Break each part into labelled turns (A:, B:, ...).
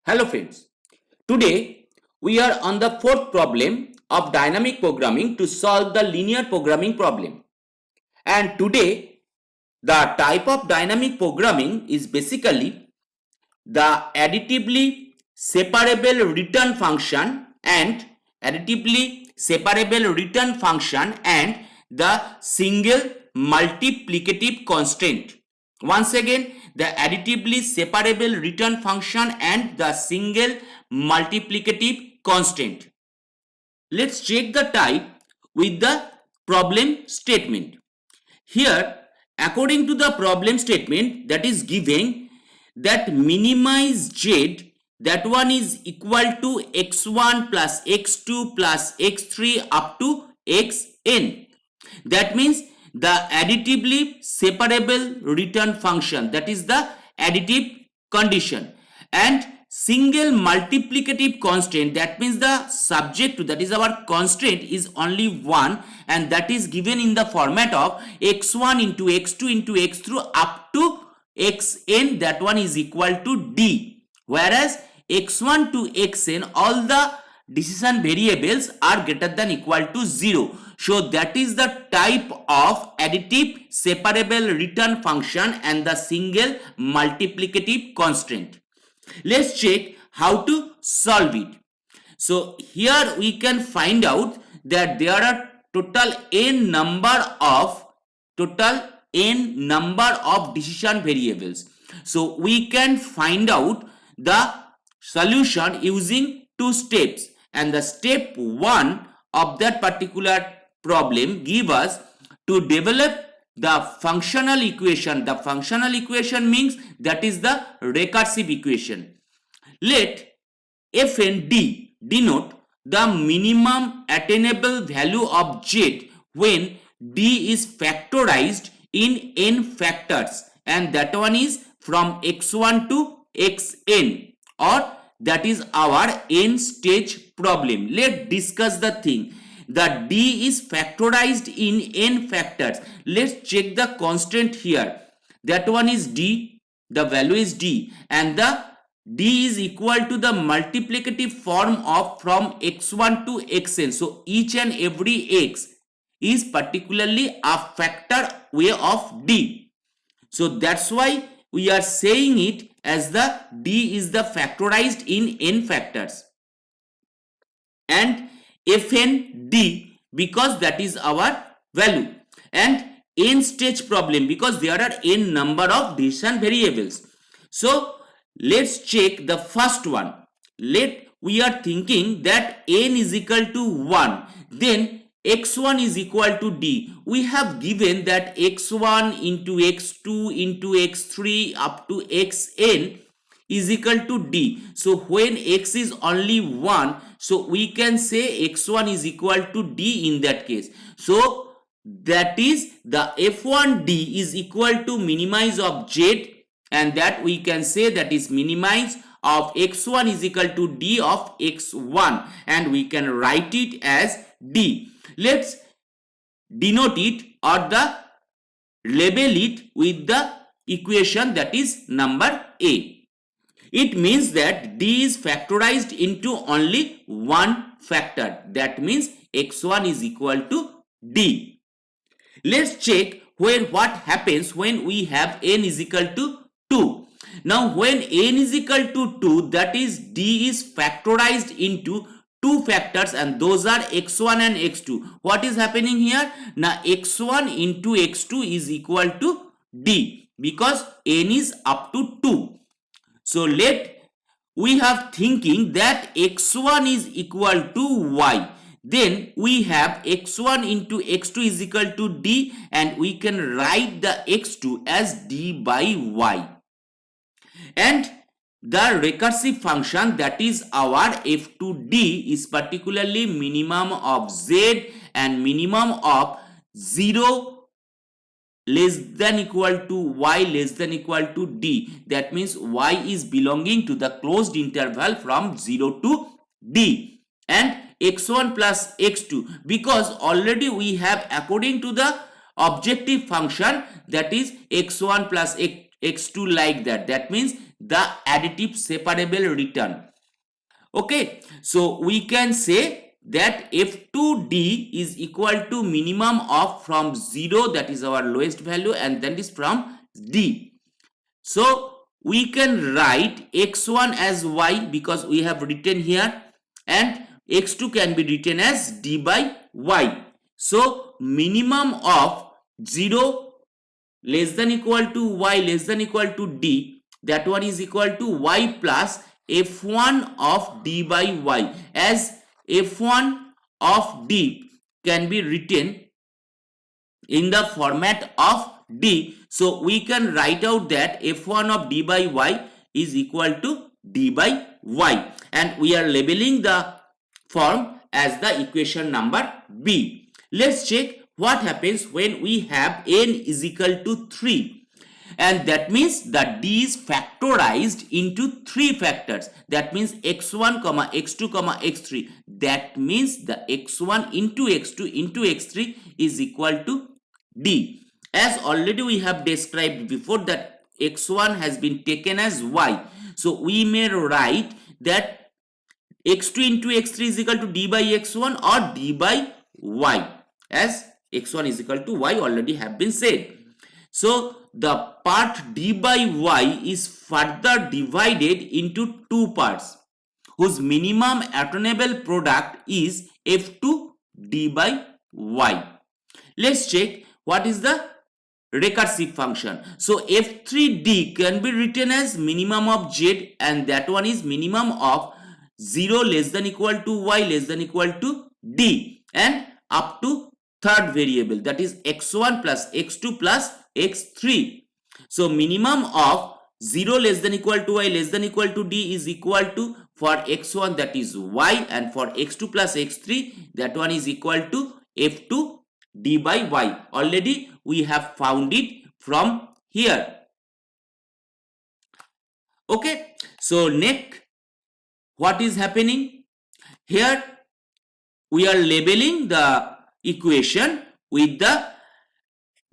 A: Hello friends, today we are on the fourth problem of dynamic programming to solve the linear programming problem. And today the type of dynamic programming is basically the additively separable return function and the single multiplicative constant. Once again, the additively separable return function and the single multiplicative constant. Let's check the type with the problem statement. Here, according to the problem statement that is given, that minimize z, that one is equal to x1 plus x2 plus x3 up to xn. That means the additively separable return function, that is the additive condition, and single multiplicative constant, that means the subject to, that is our constraint, is only one, and that is given in the format of x1 into x2 into x3 up to xn, that one is equal to d, whereas x1 to xn all the decision variables are greater than equal to 0. So that is the type of additive separable return function and the single multiplicative constant. Let's check how to solve it. So here we can find out that there are total n number of decision variables. So we can find out the solution using two steps, and the step 1 of that particular problem give us to develop the functional equation. The functional equation means that is the recursive equation. Let f and d denote the minimum attainable value of z when d is factorized in n factors, and that one is from x1 to xn, or that is our n stage problem. Let's discuss the thing. The d is factorized in n factors. Let's check the constant here. That one is d, the value is d, and the d is equal to the multiplicative form of from x1 to xn. So each and every x is particularly a factor way of d. So that's why we are saying it as the d is the factorized in n factors, and fn d because that is our value, and n stage problem because there are n number of decision variables. So let's check the first one. We are thinking that n is equal to 1, then x1 is equal to d. We have given that x1 into x2 into x3 up to xn is equal to d. So when x is only 1, so we can say x1 is equal to d in that case. So that is the f1d is equal to minimize of z, and that we can say that is minimize of x1 is equal to d of x1, and we can write it as d. Let's denote it or the label it with the equation that is number a. It means that d is factorized into only one factor. That means x1 is equal to d. Let's check what happens when we have n is equal to 2. Now when n is equal to 2, that is d is factorized into two factors, and those are x1 and x2. What is happening here? Now x1 into x2 is equal to d because n is up to 2. So we have thinking that x1 is equal to y. Then we have x1 into x2 is equal to d, and we can write the x2 as d by y. And the recursive function, that is our f2d, is particularly minimum of z and minimum of 0 less than equal to y less than equal to d. That means y is belonging to the closed interval from 0 to d, and x1 plus x2 because already we have, according to the objective function, that is x1 plus x2 like that. That means the additive separable return. Okay, so we can say that F2D is equal to minimum of from 0, that is our lowest value, and then is from D. So we can write x1 as y because we have written here, and x2 can be written as d by y. So minimum of 0 less than equal to y less than equal to d, that one is equal to y plus f1 of d by y, as f1 of d can be written in the format of d. So we can write out that f1 of d by y is equal to d by y, and we are labeling the form as the equation number b. Let's check what happens when we have n is equal to 3, and that means that d is factorized into 3 factors. That means x1 comma x2 comma x3, that means the x1 into x2 into x3 is equal to d. As already we have described before that x1 has been taken as y, so we may write that x2 into x3 is equal to d by x1 or d by y, as x1 is equal to y already have been said. So the part d by y is further divided into 2 parts whose minimum attainable product is f2 d by y. Let's check what is the recursive function. So f3d can be written as minimum of z, and that one is minimum of 0 less than equal to y less than equal to d, and up to third variable, that is x1 plus x2 plus x3. So minimum of 0 less than equal to y less than equal to d is equal to, for x1 that is y, and for x2 plus x3 that one is equal to f2 d by y. Already we have found it from here. Okay, so next what is happening here, we are labeling the equation with the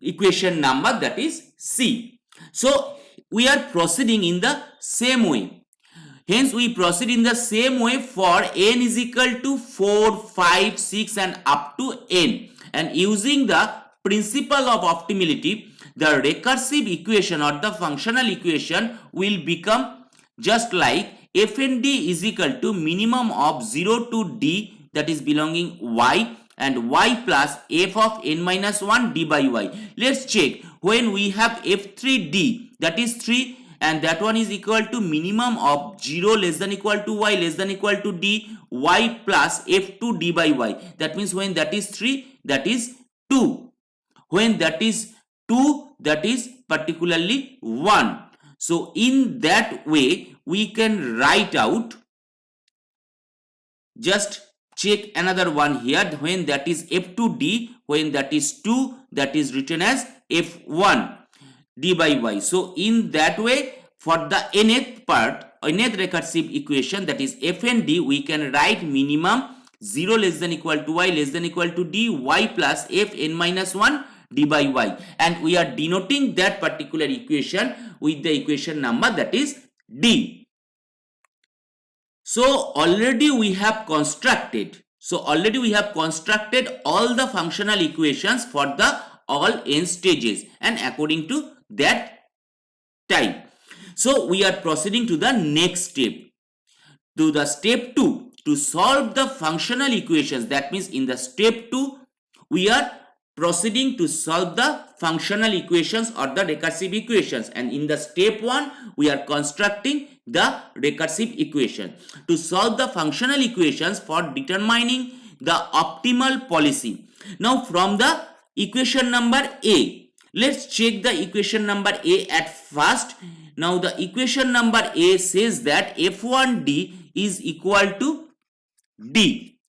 A: equation number, that is C. So we are proceeding in the same way. Hence we proceed in the same way for n is equal to 4, 5, 6 and up to n. And using the principle of optimality, the recursive equation or the functional equation will become just like fnd is equal to minimum of 0 to d, that is belonging y, and y plus f of n minus 1 d by y. Let's check when we have f3d, that is 3, and that one is equal to minimum of 0 less than equal to y less than equal to d, y plus f2 d by y. That means when that is 3, that is 2. When that is 2, that is particularly 1. So in that way we can write out, just check another one here, when that is f2d, when that is 2, that is written as f1 d by y. So in that way, for the nth part, nth recursive equation, that is fnd, we can write minimum 0 less than equal to y less than equal to d, y plus f n minus 1 d by y, and we are denoting that particular equation with the equation number, that is d. So already we have constructed all the functional equations for the all n stages, and according to that type. So we are proceeding to the next step, to the step 2, to solve the functional equations. That means in the step 2 we are proceeding to solve the functional equations or the recursive equations, and in the step 1 we are constructing the recursive equation to solve the functional equations for determining the optimal policy. Now from the equation number A, let's check the equation number A at first. Now the equation number A says that f1d is equal to d.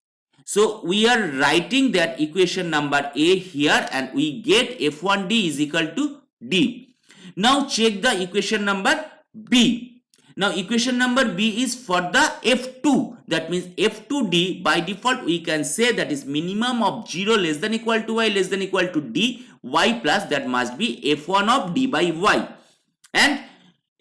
A: So we are writing that equation number A here, and we get f1d is equal to d. Now check the equation number B. Now equation number B is for the f2, that means f2d by default we can say that is minimum of 0 less than equal to y less than equal to d, y plus that must be f1 of d by y, and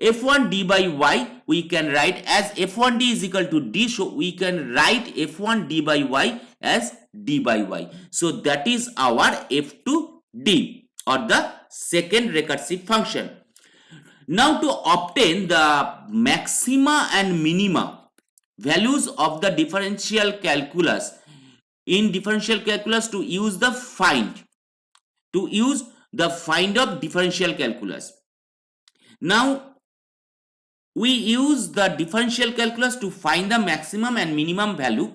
A: f1 d by y we can write as f1d is equal to d, so we can write f1 d by y as d by y. So that is our f2d or the second recursive function. Now to obtain the maxima and minima values of the differential calculus, in differential calculus to use the find of differential calculus. Now we use the differential calculus to find the maximum and minimum value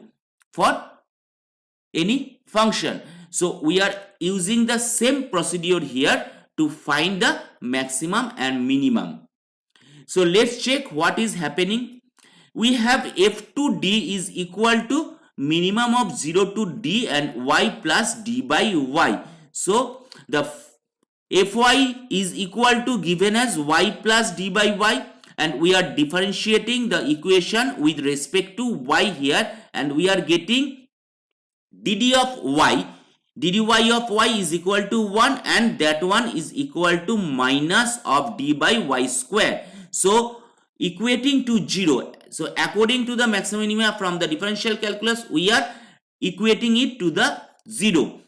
A: for any function. So we are using the same procedure here to find the maximum and minimum. So let's check what is happening. We have f2d is equal to minimum of 0 to d and y plus d by y. So the fy is equal to given as y plus d by y, and we are differentiating the equation with respect to y here, and we are getting dd of y of y is equal to 1, and that one is equal to minus of d by y square. So equating to 0. So according to the maximum minima from the differential calculus, we are equating it to the 0.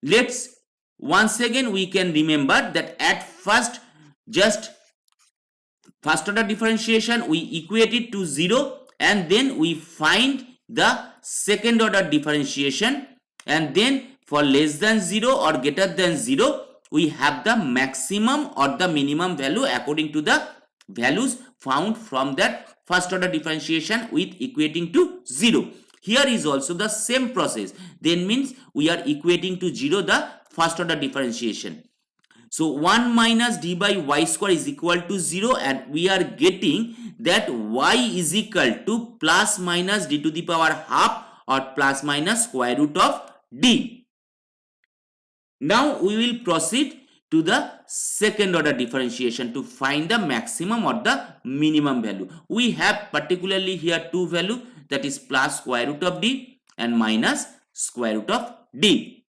A: Let's once again we can remember that at first order differentiation we equate it to 0, and then we find the second order differentiation, and then for less than 0 or greater than 0 we have the maximum or the minimum value according to the values found from that first order differentiation with equating to 0. Here is also the same process, then means we are equating to 0 the first order differentiation. So 1 minus d by y square is equal to 0, and we are getting that y is equal to plus minus d to the power half or plus minus square root of d. Now we will proceed to the second order differentiation to find the maximum or the minimum value. We have particularly here two value, that is plus square root of d and minus square root of d.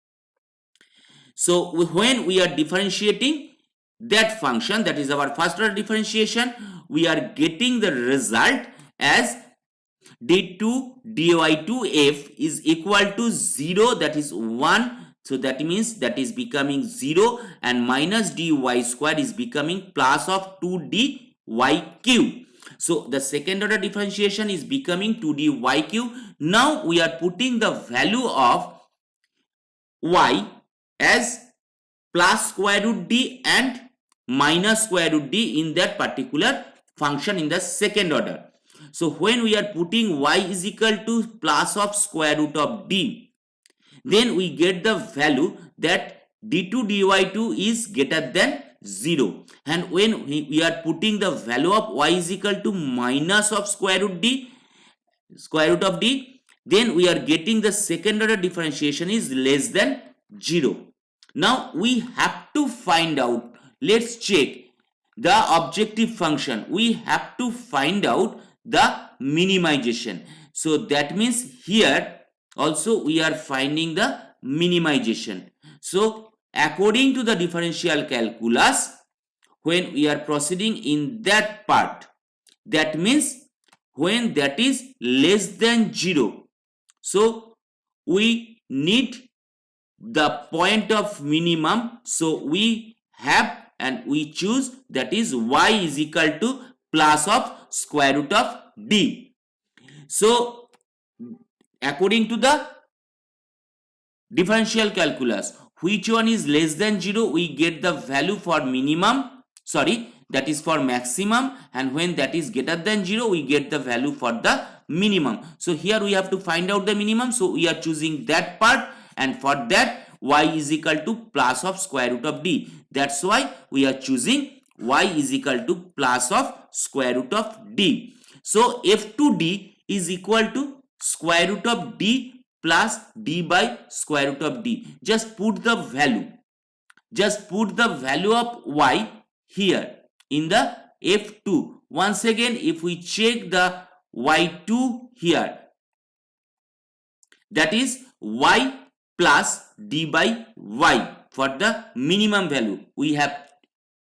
A: So when we are differentiating that function, that is our first order differentiation, we are getting the result as d2 dy2f is equal to 0, that is 1. So that means that is becoming 0, and minus dy square is becoming plus of 2dy cube. So the second order differentiation is becoming 2dy cube. Now we are putting the value of y as plus square root d and minus square root d in that particular function in the second order. So when we are putting y is equal to plus of square root of d, then we get the value that d2 dy2 is greater than 0, and when we are putting the value of y is equal to minus of square root of d, then we are getting the second order differentiation is less than 0. Now we have to find out, let's check the objective function. We have to find out the minimization. So that means here also we are finding the minimization. So according to the differential calculus, when we are proceeding in that part, that means when that is less than 0, so we need the point of minimum. So we have and we choose, that is y is equal to plus of square root of d. So according to the differential calculus, which one is less than 0, we get the value for minimum, that is for maximum, and when that is greater than 0 we get the value for the minimum. So here we have to find out the minimum, so we are choosing that part, and for that y is equal to plus of square root of d. That's why we are choosing y is equal to plus of square root of d. So f2d is equal to square root of d plus d by square root of d. Just put the value of y here in the f2. Once again, if we check the y2 here, that is y plus d by y. For the minimum value, we have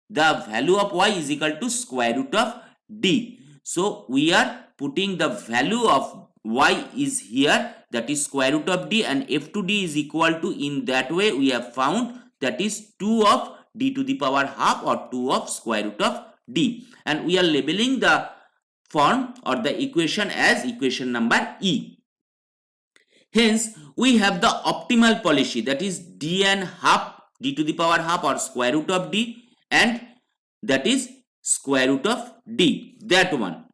A: the value of y is equal to square root of D. So we are putting the value of y is here, that is square root of d, and f to d is equal to, in that way we have found, that is 2 of d to the power half or 2 of square root of d, and we are labeling the form or the equation as equation number E. Hence we have the optimal policy, that is d and half, d to the power half or square root of d, and that is square root of d, that one.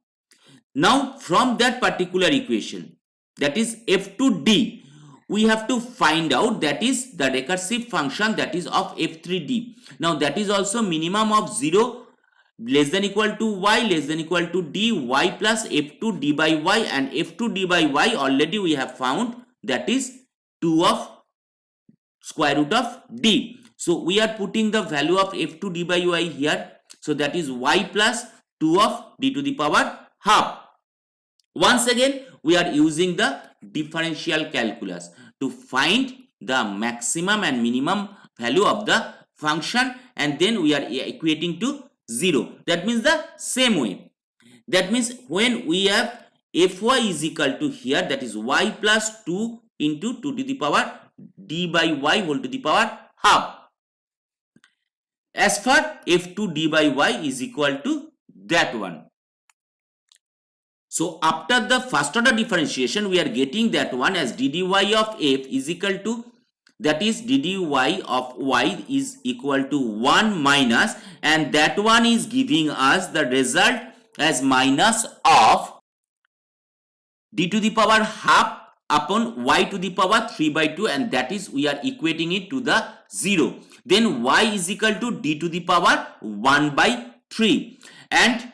A: Now from that particular equation, that is f to d, we have to find out, that is the recursive function, that is of f3d. Now that is also minimum of 0 less than equal to y less than equal to d, y plus f2 d by y, and f2 d by y already we have found, that is 2 of square root of d. So we are putting the value of f2 d by y here, so that is y plus 2 of d to the power half. Once again we are using the differential calculus to find the maximum and minimum value of the function, and then we are equating to 0. That means the same way. That means when we have fy is equal to here, that is y plus 2 into 2 to the power d by y whole to the power half. As for f2 d by y is equal to that one. So after the first order differentiation, we are getting that one as d dy of f is equal to, that is d dy of y is equal to 1 minus, and that one is giving us the result as minus of d to the power half upon y to the power 3 by 2, and that is we are equating it to the 0. Then y is equal to d to the power 1 by 3, and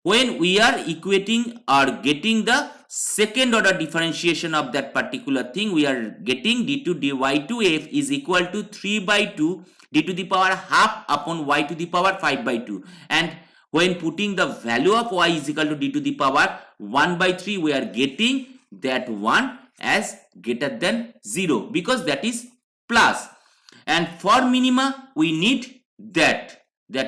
A: when we are equating or getting the second order differentiation of that particular thing, we are getting d to dy to f is equal to 3 by 2 d to the power half upon y to the power 5 by 2, and when putting the value of y is equal to d to the power 1 by 3, we are getting that one as greater than 0, because that is plus. And for minima we need that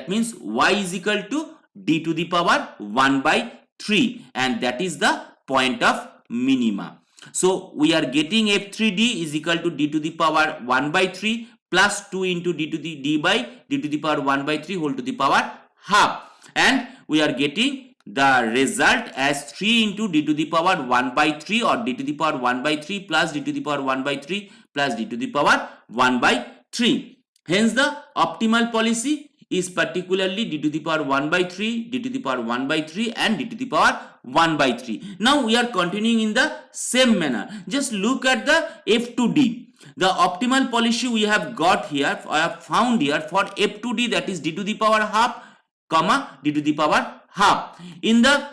A: means y is equal to d to the power 1 by 3, and that is the point of minima. So we are getting f3d is equal to d to the power 1 by 3 plus 2 into d to the power 1 by 3 whole to the power half, and we are getting the result as 3 into d to the power 1 by 3 or d to the power 1 by 3 plus d to the power 1 by 3 plus d to the power 1 by 3. Hence the optimal policy is particularly d to the power 1 by 3, d to the power 1 by 3 and d to the power 1 by 3. Now we are continuing in the same manner. Just look at the f to d. The optimal policy we have got here, I have found here for f to d, that is d to the power half, comma d to the power half. In the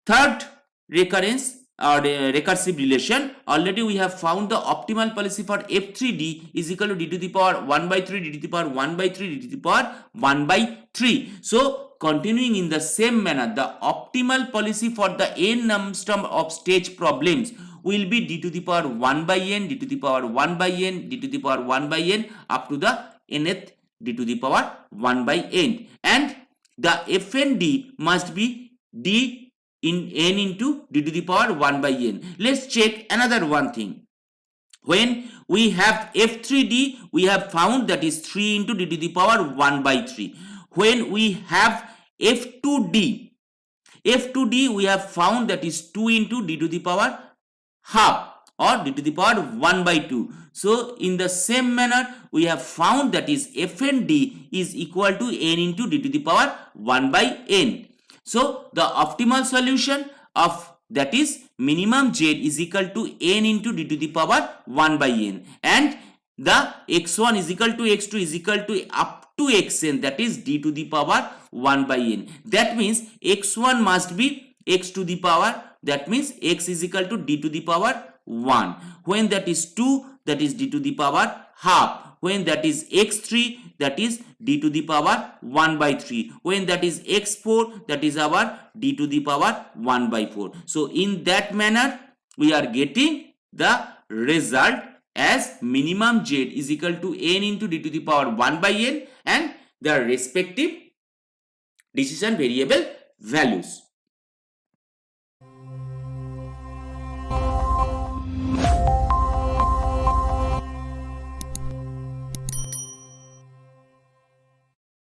A: third recurrence or recursive relation, already we have found the optimal policy for f3d is equal to d to the power 1 by 3, d to the power 1 by 3, d to the power 1 by 3. So continuing in the same manner, the optimal policy for the n number of stage problems will be d to the power 1 by n, d to the power 1 by n, d to the power 1 by n up to the nth d to the power 1 by n, and the fnd must be d in n into d to the power 1 by n. Let's check another one thing. When we have f3d, we have found that is 3 into d to the power 1 by 3. When we have f2d, we have found that is 2 into d to the power half or d to the power 1 by 2. So in the same manner, we have found that is fnd is equal to n into d to the power 1 by n. So the optimal solution of that is minimum z is equal to n into d to the power 1 by n, and the x1 is equal to x2 is equal to up to xn, that is d to the power 1 by n. That means x1 must be x to the power, that means x is equal to d to the power 1. When that is 2, that is d to the power half. When that is x3, that is d to the power 1 by 3. When that is x4, that is our d to the power 1 by 4. So in that manner, we are getting the result as minimum z is equal to n into d to the power 1 by n and the respective decision variable values.